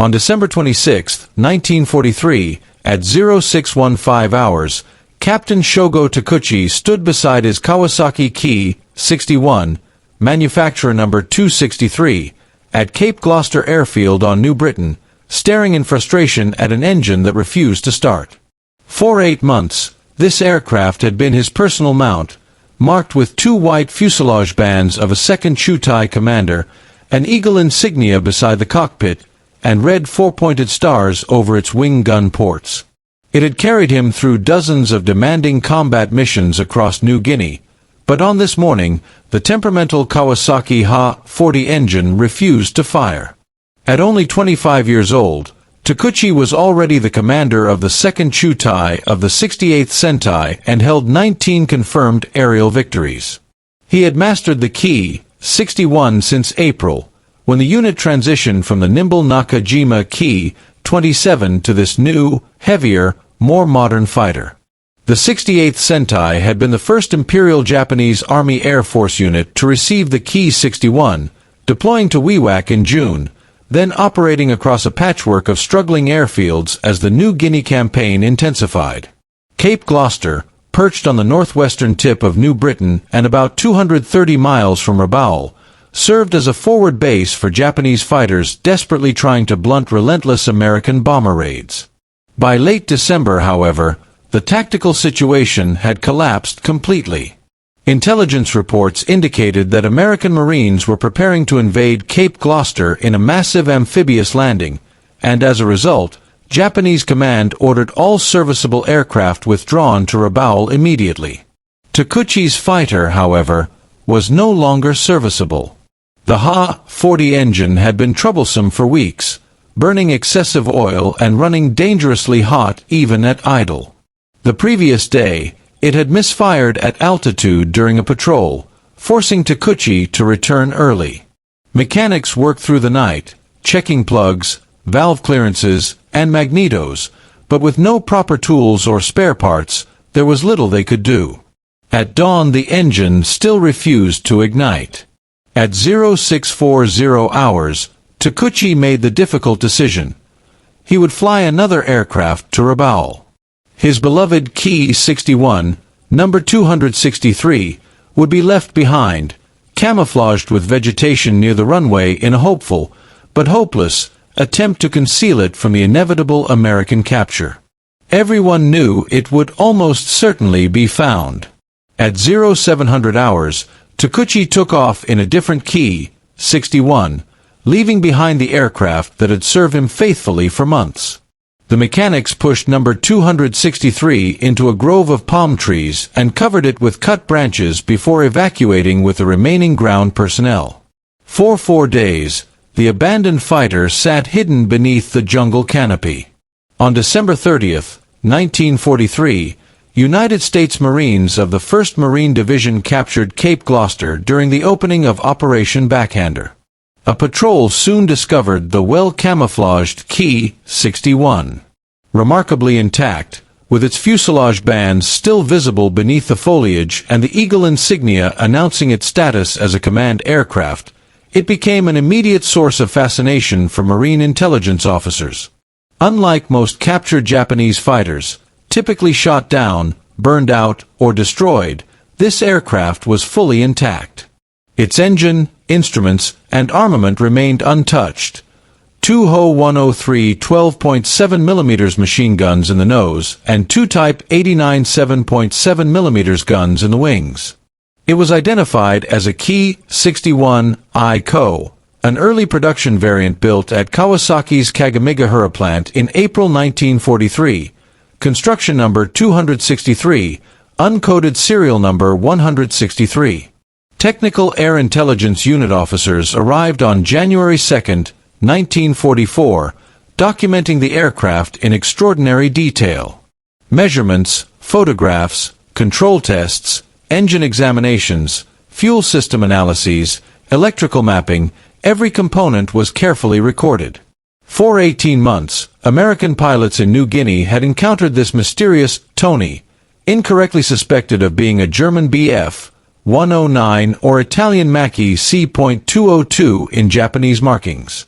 On December 26, 1943, at 0615 hours, Captain Shogo Takuchi stood beside his Kawasaki Ki-61, manufacturer number 263, at Cape Gloucester airfield on New Britain, staring in frustration at an engine that refused to start. For 8 months, this aircraft had been his personal mount, marked with 2 white fuselage bands of a second Chutai commander, an eagle insignia beside the cockpit, and red 4-pointed stars over its wing gun ports. It had carried him through dozens of demanding combat missions across New Guinea, but on this morning, the temperamental Kawasaki Ha-40 engine refused to fire. At only 25 years old, Takuchi was already the commander of the 2nd Chutai of the 68th Sentai and held 19 confirmed aerial victories. He had mastered the Ki-61 since April, when the unit transitioned from the nimble Nakajima Ki-27 to this new, heavier, more modern fighter. The 68th Sentai had been the first Imperial Japanese Army Air Force unit to receive the Ki-61, deploying to WWII in June, then operating across a patchwork of struggling airfields as the New Guinea campaign intensified. Cape Gloucester, perched on the northwestern tip of New Britain and about 230 miles from Rabaul, served as a forward base for Japanese fighters desperately trying to blunt relentless American bomber raids. By late December, however, the tactical situation had collapsed completely. Intelligence reports indicated that American Marines were preparing to invade Cape Gloucester in a massive amphibious landing, and as a result, Japanese command ordered all serviceable aircraft withdrawn to Rabaul immediately. Takuchi's fighter, however, was no longer serviceable. The Ha-40 engine had been troublesome for weeks, burning excessive oil and running dangerously hot even at idle. The previous day, it had misfired at altitude during a patrol, forcing Takuchi to return early. Mechanics worked through the night, checking plugs, valve clearances, and magnetos, but with no proper tools or spare parts, there was little they could do. At dawn the engine still refused to ignite. At 0640 hours, Takuchi made the difficult decision. He would fly another aircraft to Rabaul. His beloved Ki-61, number 263, would be left behind, camouflaged with vegetation near the runway in a hopeful, but hopeless, attempt to conceal it from the inevitable American capture. Everyone knew it would almost certainly be found. At 0700 hours, Takuchi took off in a different Ki-61, leaving behind the aircraft that had served him faithfully for months. The mechanics pushed number 263 into a grove of palm trees and covered it with cut branches before evacuating with the remaining ground personnel. For 4 days, the abandoned fighter sat hidden beneath the jungle canopy. On December 30, 1943, United States Marines of the 1st Marine Division captured Cape Gloucester during the opening of Operation Backhander. A patrol soon discovered the well-camouflaged Ki-61. Remarkably intact, with its fuselage bands still visible beneath the foliage and the eagle insignia announcing its status as a command aircraft, it became an immediate source of fascination for Marine intelligence officers. Unlike most captured Japanese fighters, typically shot down, burned out, or destroyed, this aircraft was fully intact. Its engine, instruments, and armament remained untouched. 2 Ho-103 12.7 mm machine guns in the nose and 2 Type 89 7.7 mm guns in the wings. It was identified as a Ki-61 Co, an early production variant built at Kawasaki's Kagamigahara plant in April 1943, construction number 263, uncoded serial number 163. Technical Air Intelligence Unit officers arrived on January 2, 1944, documenting the aircraft in extraordinary detail. Measurements, photographs, control tests, engine examinations, fuel system analyses, electrical mapping, every component was carefully recorded. For 18 months, American pilots in New Guinea had encountered this mysterious Tony, incorrectly suspected of being a German Bf 109 or Italian Macchi C.202 in Japanese markings.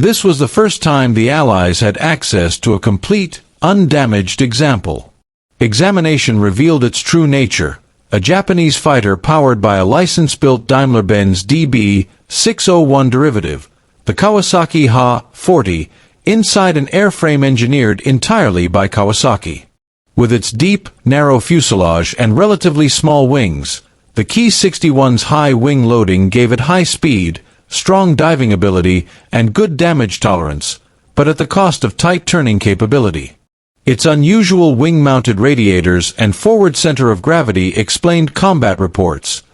This was the first time the Allies had access to a complete, undamaged example. Examination revealed its true nature: a Japanese fighter powered by a license-built Daimler-Benz DB-601 derivative, the Kawasaki Ha-40, inside an airframe engineered entirely by Kawasaki. With its deep, narrow fuselage and relatively small wings, the Ki-61's high wing loading gave it high speed, strong diving ability, and good damage tolerance, but at the cost of tight turning capability. Its unusual wing-mounted radiators and forward center of gravity explained combat reports.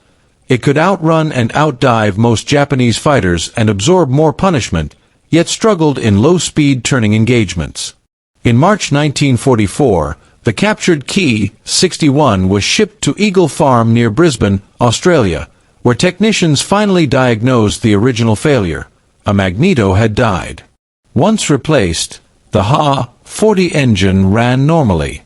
It could outrun and outdive most Japanese fighters and absorb more punishment, yet struggled in low-speed turning engagements. In March 1944, the captured Ki-61 was shipped to Eagle Farm near Brisbane, Australia, where technicians finally diagnosed the original failure: a magneto had died. Once replaced, the Ha-40 engine ran normally.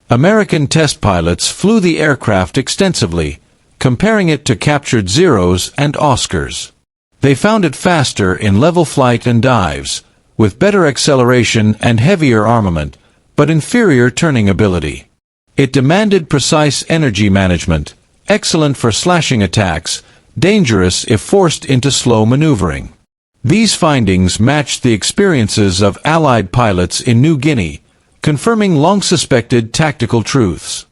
American test pilots flew the aircraft extensively, comparing it to captured Zeros and Oscars. They found it faster in level flight and dives, with better acceleration and heavier armament, but inferior turning ability. It demanded precise energy management, excellent for slashing attacks, dangerous if forced into slow maneuvering. These findings matched the experiences of Allied pilots in New Guinea, confirming long-suspected tactical truths.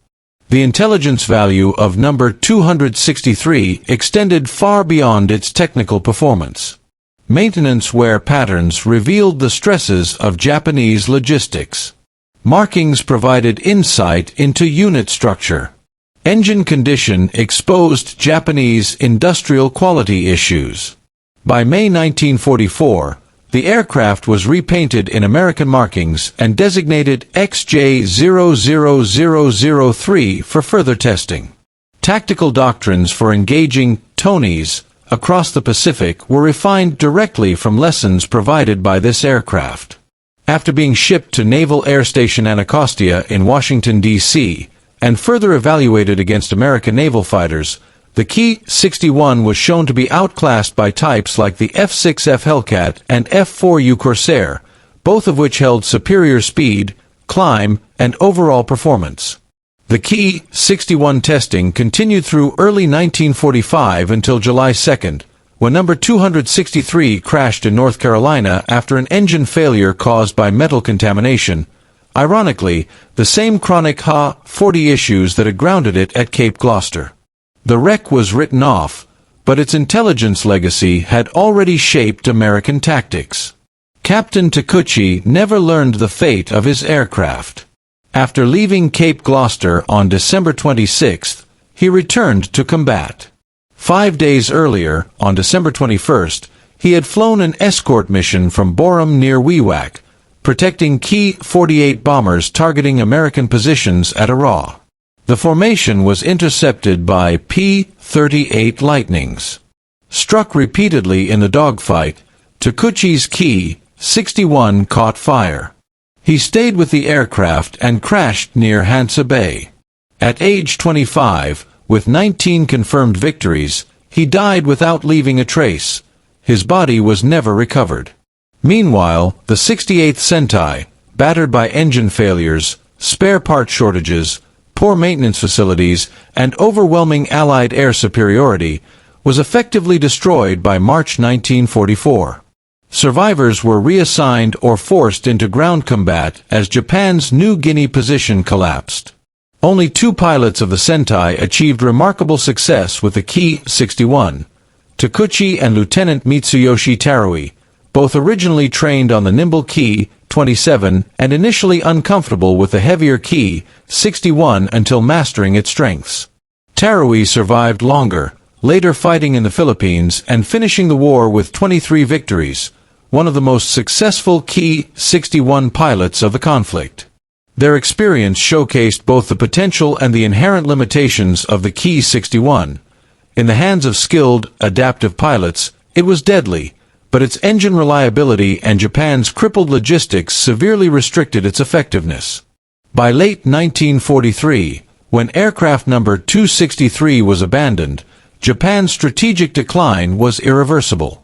The intelligence value of number 263 extended far beyond its technical performance. Maintenance wear patterns revealed the stresses of Japanese logistics. Markings provided insight into unit structure. Engine condition exposed Japanese industrial quality issues. By May 1944, the aircraft was repainted in American markings and designated XJ00003 for further testing. Tactical doctrines for engaging Tonys across the Pacific were refined directly from lessons provided by this aircraft. After being shipped to Naval Air Station Anacostia in Washington, D.C., and further evaluated against American naval fighters, the Ki-61 was shown to be outclassed by types like the F-6F Hellcat and F-4U Corsair, both of which held superior speed, climb, and overall performance. The Ki-61 testing continued through early 1945 until July 2, when number 263 crashed in North Carolina after an engine failure caused by metal contamination. Ironically, the same chronic Ha-40 issues that had grounded it at Cape Gloucester. The wreck was written off, but its intelligence legacy had already shaped American tactics. Captain Takuchi never learned the fate of his aircraft. After leaving Cape Gloucester on December 26, he returned to combat. 5 days earlier, on December 21, he had flown an escort mission from Borum near WWII, protecting Ki-48 bombers targeting American positions at Araw. The formation was intercepted by P-38 Lightnings. Struck repeatedly in the dogfight, Takuchi's Ki-61 caught fire. He stayed with the aircraft and crashed near Hansa Bay. At age 25, with 19 confirmed victories, he died without leaving a trace. His body was never recovered. Meanwhile, the 68th Sentai, battered by engine failures, spare part shortages, poor maintenance facilities, and overwhelming Allied air superiority, was effectively destroyed by March 1944. Survivors were reassigned or forced into ground combat as Japan's New Guinea position collapsed. Only 2 pilots of the Sentai achieved remarkable success with the Ki-61, Takuchi and Lieutenant Mitsuyoshi Tarui, both originally trained on the nimble Ki-27 and initially uncomfortable with the heavier Ki-61 until mastering its strengths. Tarui survived longer, later fighting in the Philippines and finishing the war with 23 victories, one of the most successful Ki-61 pilots of the conflict. Their experience showcased both the potential and the inherent limitations of the Ki-61. In the hands of skilled, adaptive pilots, it was deadly, but its engine reliability and Japan's crippled logistics severely restricted its effectiveness. By late 1943, when aircraft number 263 was abandoned, Japan's strategic decline was irreversible.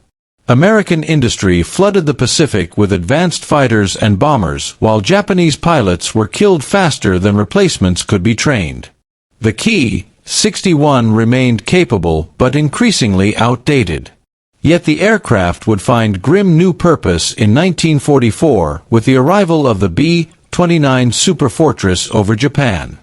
American industry flooded the Pacific with advanced fighters and bombers, while Japanese pilots were killed faster than replacements could be trained. The Ki-61 remained capable but increasingly outdated. Yet the aircraft would find grim new purpose in 1944 with the arrival of the B-29 Superfortress over Japan.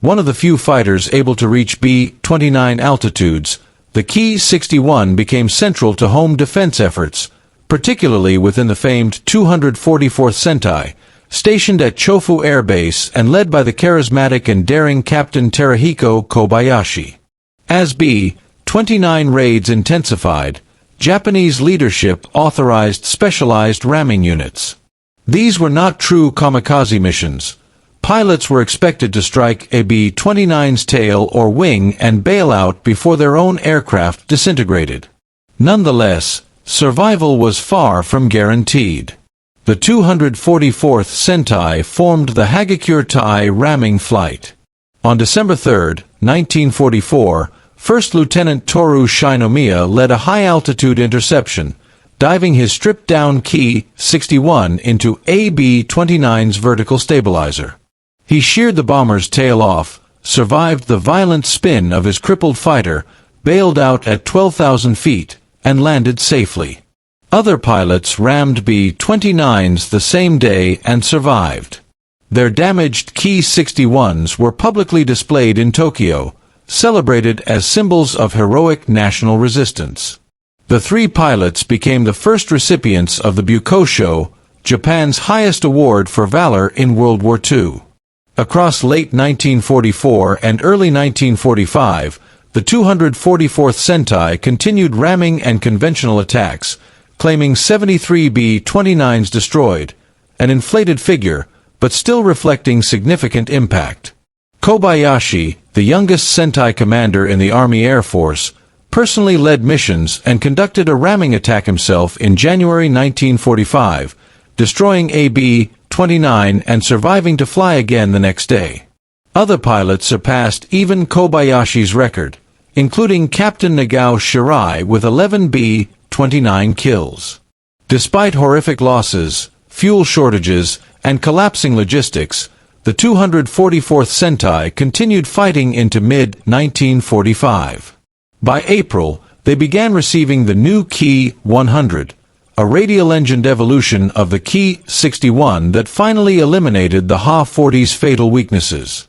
One of the few fighters able to reach B-29 altitudes, the Ki-61 became central to home defense efforts, particularly within the famed 244th Sentai, stationed at Chofu Air Base and led by the charismatic and daring Captain Terahiko Kobayashi. As B-29 raids intensified, Japanese leadership authorized specialized ramming units. These were not true kamikaze missions. Pilots were expected to strike a B-29's tail or wing and bail out before their own aircraft disintegrated. Nonetheless, survival was far from guaranteed. The 244th Sentai formed the Hagakure-Tai ramming flight. On December 3, 1944, First Lieutenant Toru Shinomiya led a high-altitude interception, diving his stripped-down Ki-61 into a B-29's vertical stabilizer. He sheared the bomber's tail off, survived the violent spin of his crippled fighter, bailed out at 12,000 feet, and landed safely. Other pilots rammed B-29s the same day and survived. Their damaged Ki-61s were publicly displayed in Tokyo, celebrated as symbols of heroic national resistance. The three pilots became the first recipients of the Bukosho, Japan's highest award for valor in World War II. Across late 1944 and early 1945, the 244th Sentai continued ramming and conventional attacks, claiming 73 B-29s destroyed, an inflated figure, but still reflecting significant impact. Kobayashi, the youngest Sentai commander in the Army Air Force, personally led missions and conducted a ramming attack himself in January 1945, destroying a B-29 and surviving to fly again the next day. Other pilots surpassed even Kobayashi's record, including Captain Nagao Shirai with 11 B-29 kills. Despite horrific losses, fuel shortages, and collapsing logistics, the 244th Sentai continued fighting into mid-1945. By April, they began receiving the new Ki-100, a radial-engined evolution of the Ki-61 that finally eliminated the Ha-40's fatal weaknesses.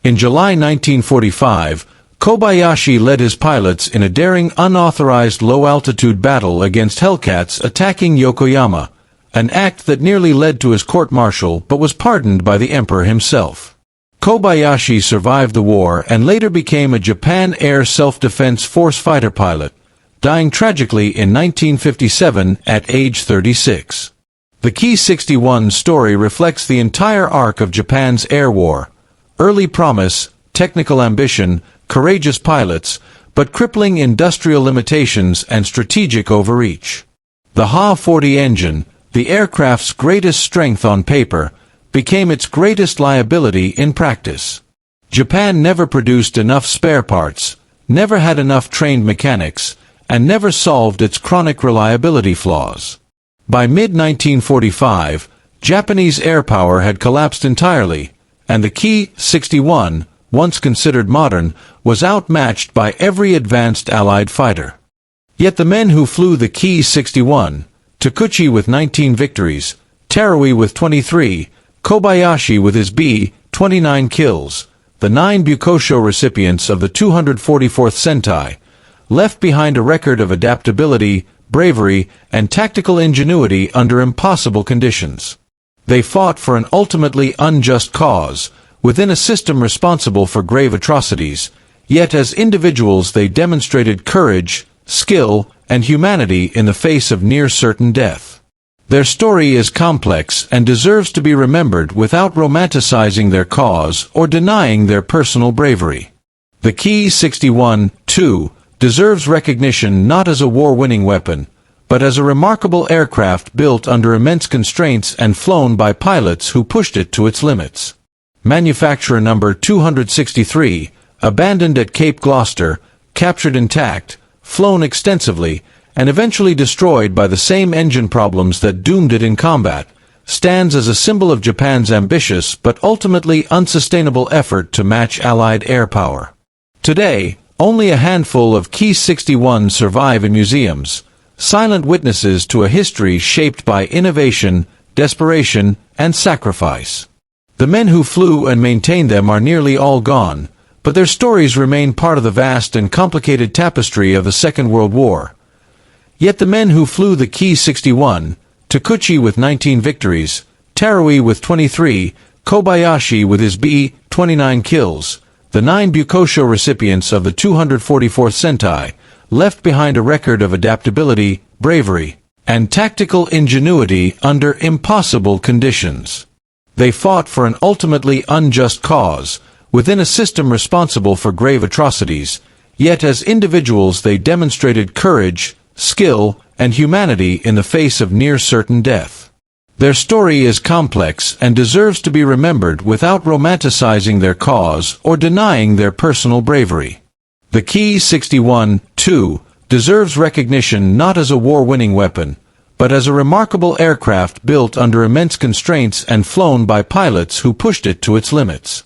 In July 1945, Kobayashi led his pilots in a daring unauthorized low-altitude battle against Hellcats attacking Yokoyama, an act that nearly led to his court-martial but was pardoned by the emperor himself. Kobayashi survived the war and later became a Japan Air Self-Defense Force fighter pilot, dying tragically in 1957 at age 36. The Ki-61 story reflects the entire arc of Japan's air war: early promise, technical ambition, courageous pilots, but crippling industrial limitations and strategic overreach. The Ha-40 engine, the aircraft's greatest strength on paper, became its greatest liability in practice. Japan never produced enough spare parts, never had enough trained mechanics, and never solved its chronic reliability flaws. By mid-1945, Japanese air power had collapsed entirely, and the Ki-61, once considered modern, was outmatched by every advanced Allied fighter. Yet the men who flew the Ki-61, Takuchi with 19 victories, Terui with 23, Kobayashi with his B-29 kills, the 9 Bukosho recipients of the 244th Sentai, left behind a record of adaptability, bravery, and tactical ingenuity under impossible conditions. They fought for an ultimately unjust cause, within a system responsible for grave atrocities, yet as individuals they demonstrated courage, skill, and humanity in the face of near-certain death. Their story is complex and deserves to be remembered without romanticizing their cause or denying their personal bravery. The Ki-61, too, deserves recognition not as a war-winning weapon, but as a remarkable aircraft built under immense constraints and flown by pilots who pushed it to its limits. Manufacturer number 263, abandoned at Cape Gloucester, captured intact, flown extensively, and eventually destroyed by the same engine problems that doomed it in combat, stands as a symbol of Japan's ambitious but ultimately unsustainable effort to match Allied air power. Today, only a handful of Ki-61 survive in museums, silent witnesses to a history shaped by innovation, desperation, and sacrifice. The men who flew and maintained them are nearly all gone, but their stories remain part of the vast and complicated tapestry of the Second World War. Yet the men who flew the Ki-61, Takuchi with 19 victories, Tarui with 23, Kobayashi with his B-29 kills, the 9 Bukosho recipients of the 244th Sentai, left behind a record of adaptability, bravery, and tactical ingenuity under impossible conditions. They fought for an ultimately unjust cause, within a system responsible for grave atrocities, yet as individuals they demonstrated courage, skill, and humanity in the face of near-certain death. Their story is complex and deserves to be remembered without romanticizing their cause or denying their personal bravery. The Ki-61, too, deserves recognition not as a war-winning weapon, but as a remarkable aircraft built under immense constraints and flown by pilots who pushed it to its limits.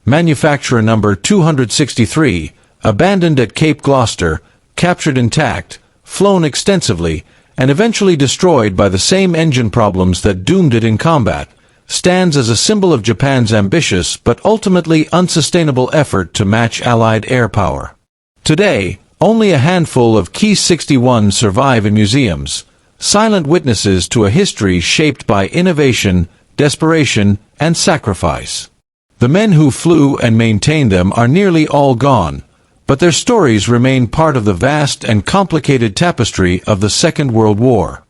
Manufacturer number 263, abandoned at Cape Gloucester, captured intact, flown extensively, and eventually destroyed by the same engine problems that doomed it in combat, stands as a symbol of Japan's ambitious but ultimately unsustainable effort to match Allied air power. Today, only a handful of Ki-61 survive in museums, silent witnesses to a history shaped by innovation, desperation, and sacrifice. The men who flew and maintained them are nearly all gone, but their stories remain part of the vast and complicated tapestry of the Second World War.